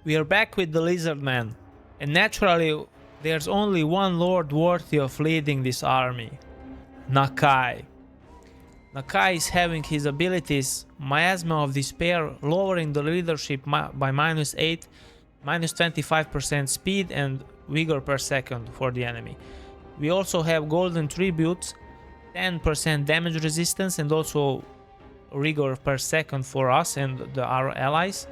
We are back with the Lizardmen, and naturally there's only one lord worthy of leading this army, Nakai. Nakai is having his abilities Miasma of Despair, lowering the leadership by -8, -25% speed and vigor per second for the enemy. We also have golden tributes, 10% damage resistance and also rigor per second for us and our allies.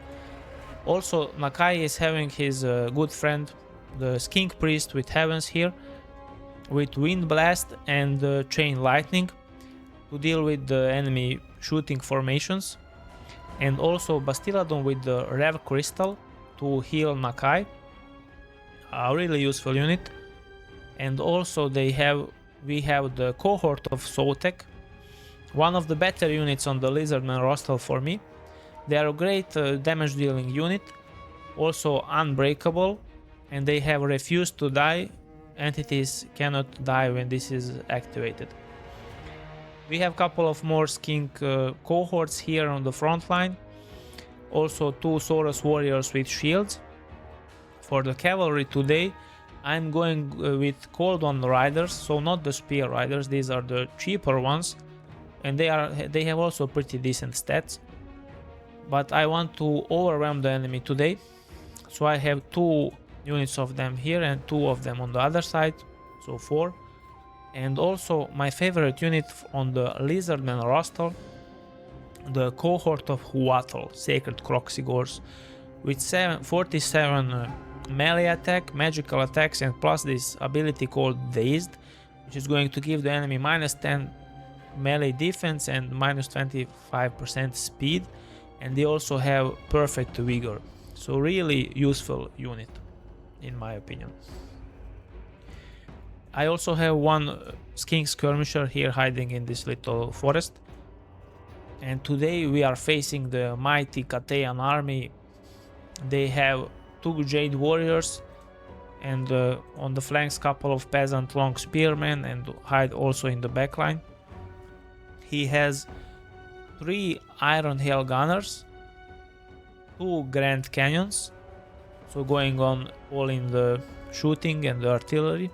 Also, Nakai is having his good friend, the Skink Priest with Heavens here, with Wind Blast and Chain Lightning to deal with the enemy shooting formations. And also Bastiladon with the Rev Crystal to heal Nakai. A really useful unit. And also we have the Cohort of Sotek, one of the better units on the Lizardman roster for me. They are a great damage dealing unit, also unbreakable, and they have refused to die. Entities cannot die when this is activated. We have a couple of more skink cohorts here on the front line. Also 2 Saurus warriors with shields. For the cavalry today, I'm going with Cold One riders, so not the spear riders, these are the cheaper ones, and they have also pretty decent stats. But I want to overwhelm the enemy today, so I have 2 units of them here and 2 of them on the other side, so 4. And also my favorite unit on the Lizardman roster, the Cohort of Huatl, Sacred Kroxigors, with 47 melee attack, magical attacks, and plus this ability called Dazed, which is going to give the enemy -10 melee defense and -25% speed. And they also have perfect vigor, so really useful unit in my opinion. I also have one Skink Skirmisher here hiding in this little forest, and today we are facing the mighty Cathayan army. They have 2 Jade Warriors and on the flanks couple of Peasant Long Spearmen and hide also in the backline. He has 3 Iron Hail Gunners, 2 Grand Cannons, so going on all in the shooting and the artillery,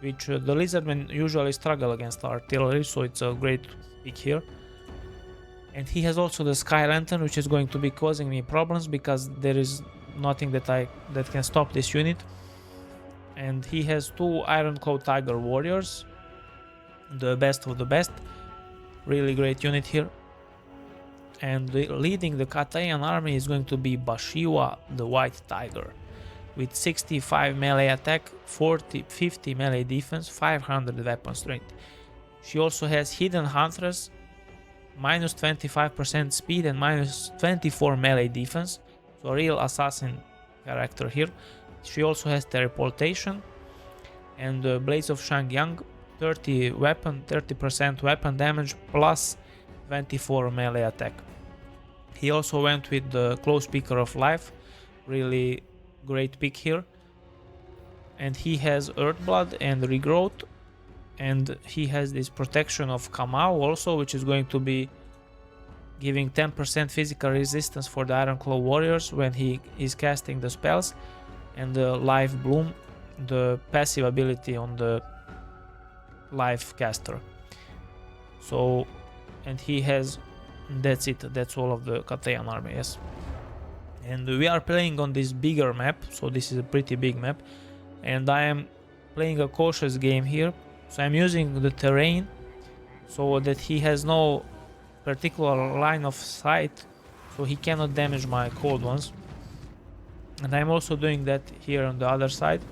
which the Lizardmen usually struggle against artillery, so it's a great pick here. And he has also the Sky Lantern, which is going to be causing me problems because there is nothing that can stop this unit. And he has 2 Ironclaw Tiger Warriors, the best of the best. Really great unit here. And leading the Cathayan army is going to be Bashiwa, the White Tiger, with 65 melee attack, 50 melee defense, 500 weapon strength. She also has Hidden Huntress, -25% speed and -24 melee defense, so a real assassin character here. She also has teleportation and Blades of Shangyang, 30% weapon damage plus 24 melee attack. He also went with the Close Speaker of Life, really great pick here. And he has Earthblood and Regrowth, and he has this protection of Kamau also, which is going to be giving 10% physical resistance for the Ironclaw Warriors when he is casting the spells, and the Life Bloom, the passive ability on the Life caster. So, and he has, that's it, that's all of the Cathayan army, yes. And we are playing on this bigger map, so this is a pretty big map, and I am playing a cautious game here. So I'm using the terrain so that he has no particular line of sight, so he cannot damage my Cold Ones. And I'm also doing that here on the other side.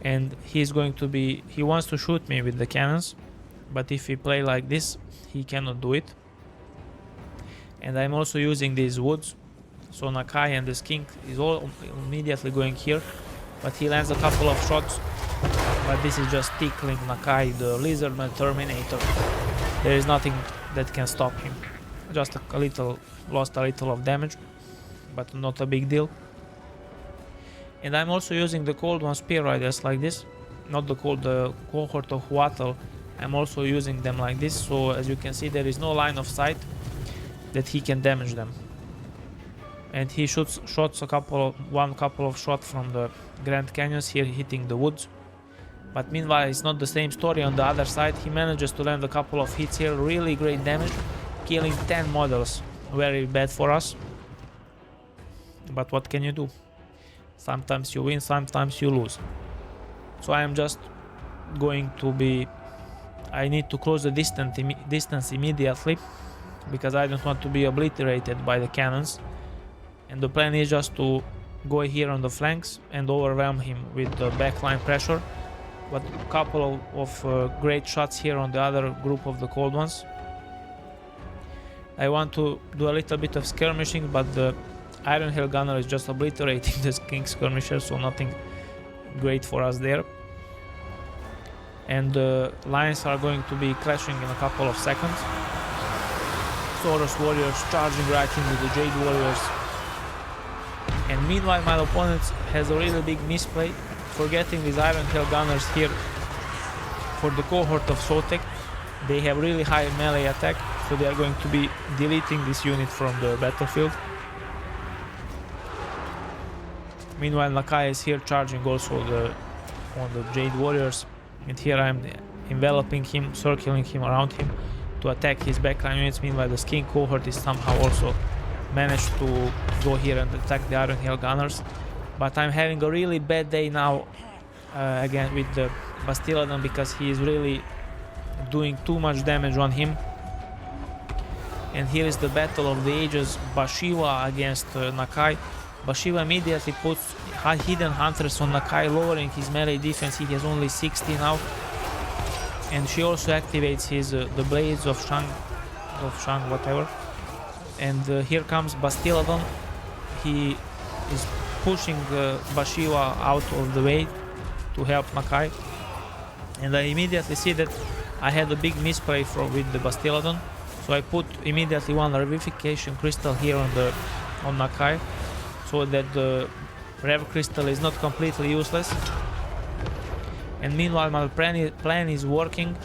And he wants to shoot me with the cannons, but if he play like this, he cannot do it. And I'm also using these woods, so Nakai and the Skink is all immediately going here, but he lands a couple of shots. But this is just tickling Nakai, the Lizardman Terminator. There is nothing that can stop him. Just a little, lost a little of damage, but not a big deal. And I'm also using the Cold One Spear Riders like this, not the Cohort of Huatl. I'm also using them like this, so as you can see there is no line of sight that he can damage them. and he shoots a couple of shots from the Grand Canyons here, hitting the woods. But meanwhile, it's not the same story on the other side. He manages to land a couple of hits here, really great damage, killing 10 models. Very bad for us. But what can you do? Sometimes you win, sometimes you lose. So I am just going to be... I need to close the distance immediately, because I don't want to be obliterated by the cannons. And the plan is just to go here on the flanks and overwhelm him with the backline pressure. But a couple of great shots here on the other group of the cold ones. I want to do a little bit of skirmishing, but the Iron Hail Gunner is just obliterating the King Skirmisher, so nothing great for us there. And the lines are going to be clashing in a couple of seconds. Taurus Warriors charging right into the Jade Warriors. And meanwhile my opponent has a really big misplay, forgetting these Iron Hail Gunners here for the cohort of Sotek. They have really high melee attack, so they are going to be deleting this unit from the battlefield. Meanwhile Nakai is here charging also on the Jade Warriors, and here I am enveloping him, circling him around him to attack his backline units. Meanwhile the Skin cohort is somehow also managed to go here and attack the Iron Hail Gunners. But I'm having a really bad day now again with the Bastiladon, because he is really doing too much damage on him. And here is the battle of the ages, Bashiwa against Nakai. Bashiwa immediately puts Hidden Hunters on Nakai, lowering his melee defense. He has only 60 now. And she also activates his the Blades of Shang, whatever. And here comes Bastiladon. He is pushing Bashiwa out of the way to help Nakai. And I immediately see that I had a big misplay with the Bastiladon. So I put immediately one Revivification Crystal here on Nakai, so that the Rev Crystal is not completely useless. And meanwhile my plan is working.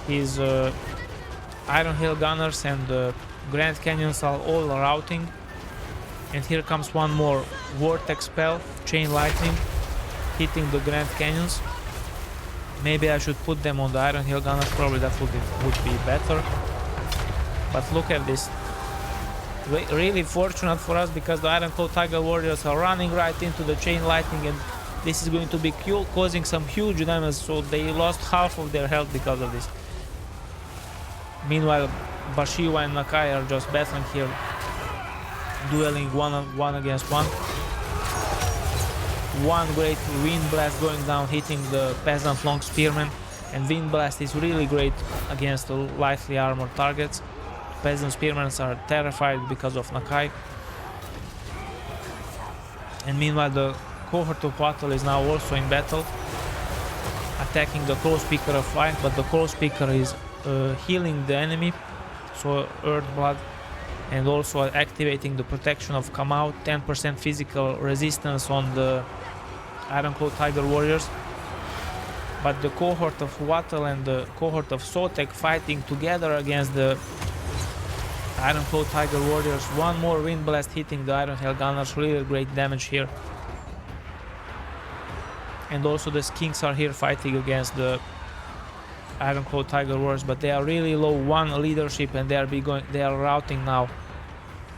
His Iron Hail Gunners and Grand Canyons are all routing. And here comes one more Vortex spell, Chain Lightning, hitting the Grand Canyons. Maybe I should put them on the Iron Hail Gunners, probably that would be better. But look at this. Really fortunate for us, because the Iron Claw Tiger Warriors are running right into the Chain Lightning, and this is going to be causing some huge damage, so they lost half of their health because of this. Meanwhile, Bashiwa and Nakai are just battling here, dueling one against one. One great Wind Blast going down, hitting the Peasant Long Spearman, and Wind Blast is really great against the lightly armored targets. Peasant Spearmen are terrified because of Nakai. And meanwhile the cohort of Wattle is now also in battle, attacking the Crow Speaker of Light, but the Crow Speaker is healing the enemy, so Earth Blood, and also activating the protection of Come Out, 10% physical resistance on the Iron Claw Tiger Warriors. But the cohort of Wattle and the cohort of Sotek fighting together against the Iron Claw Tiger Warriors. One more Wind Blast hitting the Iron Hail Gunners, really great damage here. And also the Skinks are here fighting against the Iron Claw Tiger Warriors, but they are really low one leadership, and they are routing now.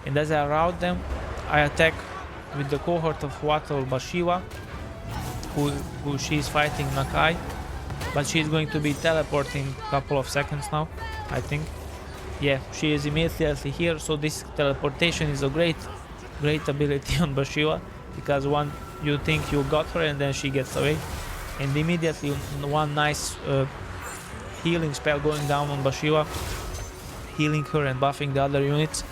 And as I route them, I attack with the cohort of Wattle Bashiwa, who she is fighting Nakai, but she is going to be teleporting a couple of seconds now, I think. Yeah, she is immediately here, so this teleportation is a great ability on Bashiwa, because you think you got her and then she gets away. And immediately one nice healing spell going down on Bashiwa, healing her and buffing the other units.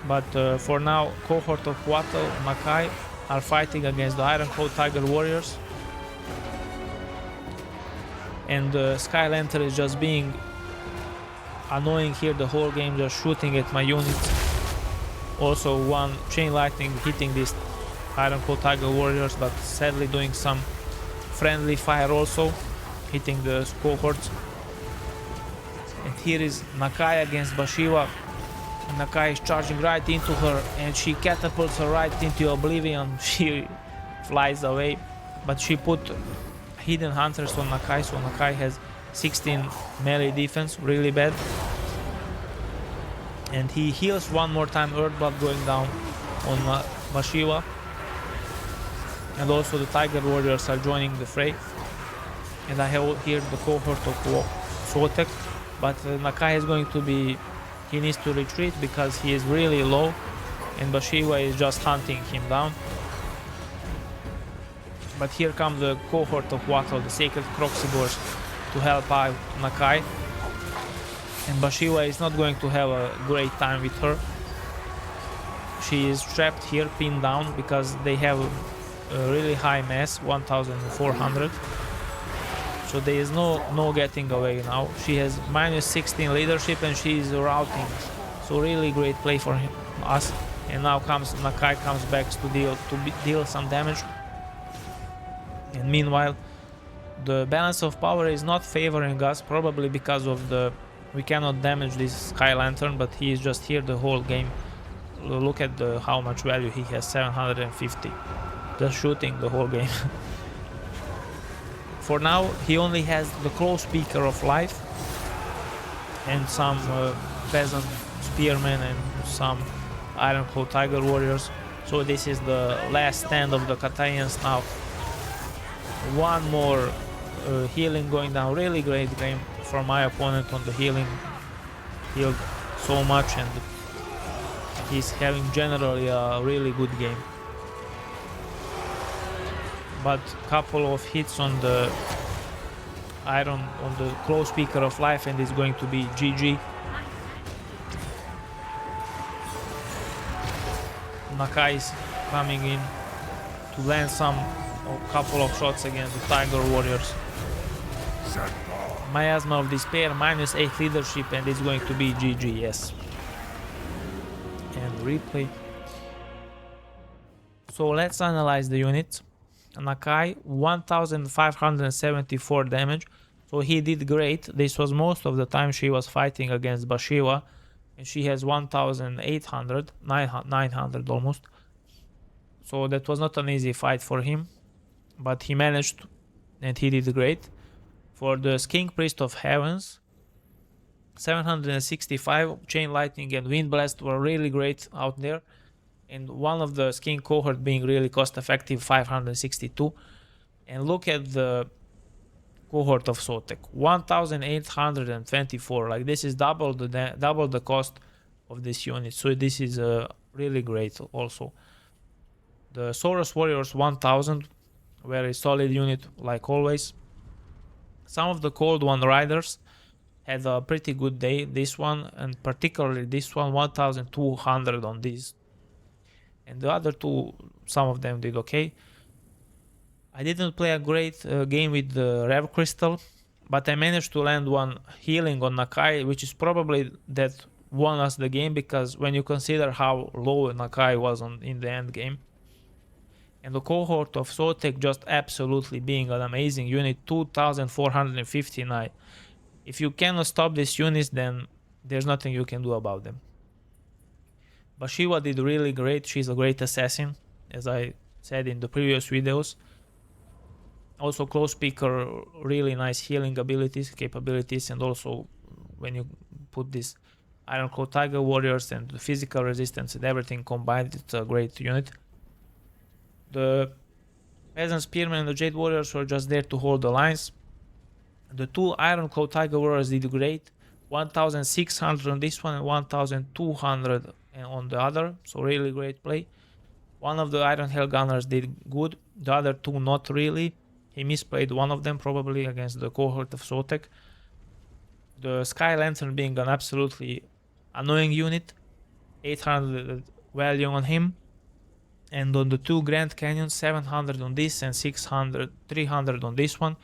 But for now, cohort of Wattle, Nakai are fighting against the Iron Claw Tiger Warriors. And Sky Lantern is just being annoying here the whole game, just shooting at my units. Also one Chain Lightning hitting these Iron Claw Tiger Warriors, but sadly doing some friendly fire also, hitting the cohorts. And here is Nakai against Bashiwa. Nakai is charging right into her and she catapults her right into oblivion. She flies away, but she put hidden hunters on Nakai, so Nakai has 16 melee defense, really bad. And he heals one more time, Earthblood going down on Bashiwa. And also the Tiger Warriors are joining the fray. And I have here the cohort of Sotek, but Nakai is going to be, he needs to retreat because he is really low and Bashiwa is just hunting him down. But here comes the cohort of Wattle, the Sacred Kroxigors, to help out Nakai. And Bashiwa is not going to have a great time with her. She is trapped here, pinned down, because they have a really high mass, 1400. So there is no getting away now. She has minus 16 leadership and she is routing. So really great play for us. And now Nakai comes back to deal some damage. And meanwhile, the balance of power is not favoring us, probably because of we cannot damage this Sky Lantern, but he is just here the whole game. Look at how much value he has, 750. Just shooting the whole game. For now, he only has the Close Speaker of Life and some Peasant Spearmen and some Ironclaw Tiger Warriors. So this is the last stand of the Kathayans now. One more healing going down. Really great game for my opponent on the healing. Healed so much and he's having generally a really good game. But couple of hits on the Close Speaker of Life and it's going to be GG. Nakai is coming in to land a couple of shots against the Tiger Warriors. Miasma of Despair, minus 8 leadership and it's going to be GG, yes. And replay. So let's analyze the units. Nakai, 1574 damage, so he did great. This was most of the time she was fighting against Bashiwa, and she has 1800, 900 almost. So that was not an easy fight for him, but he managed and he did great. For the Skink Priest of Heavens, 765, Chain Lightning and Wind Blast were really great out there. And one of the skin cohort being really cost effective, 562. And look at the cohort of Sotek, 1824. Like this is double the cost of this unit. So this is really great also. The Saurus Warriors 1000, very solid unit like always. Some of the Cold One Riders had a pretty good day. This one and particularly this one, 1200 on these. And the other two, some of them did okay. I didn't play a great game with the Rev Crystal, but I managed to land one healing on Nakai, which is probably that won us the game, because when you consider how low Nakai was in the end game. And the cohort of Sotek just absolutely being an amazing unit, 2459. If you cannot stop these units, then there's nothing you can do about them. Bashiwa did really great. She's a great assassin, as I said in the previous videos. Also Close Speaker, really nice healing capabilities, and also when you put this Ironclaw Tiger Warriors and the physical resistance and everything combined, it's a great unit. The Peasant Spearmen and the Jade Warriors were just there to hold the lines. The two Ironclaw Tiger Warriors did great, 1600 on this one and 1200 on the other, so really great play. One of the Iron Hell Gunners did good, the other two not really. He misplayed one of them probably against the cohort of Sotek. The Sky Lantern being an absolutely annoying unit, 800 value on him. And on the two Grand Canyons, 700 on this and 300 on this one.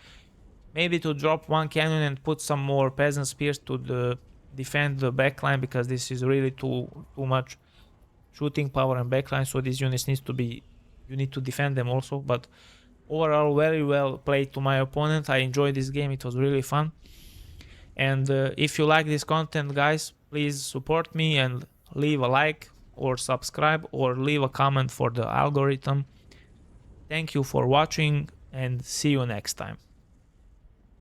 Maybe to drop one cannon and put some more Peasant Spears to defend the backline, because this is really too much shooting power and backline, so these units you need to defend them also. But overall, very well played to my opponent. I enjoyed this game, it was really fun. And if you like this content, guys, please support me and leave a like or subscribe or leave a comment for the algorithm. Thank you for watching and see you next time.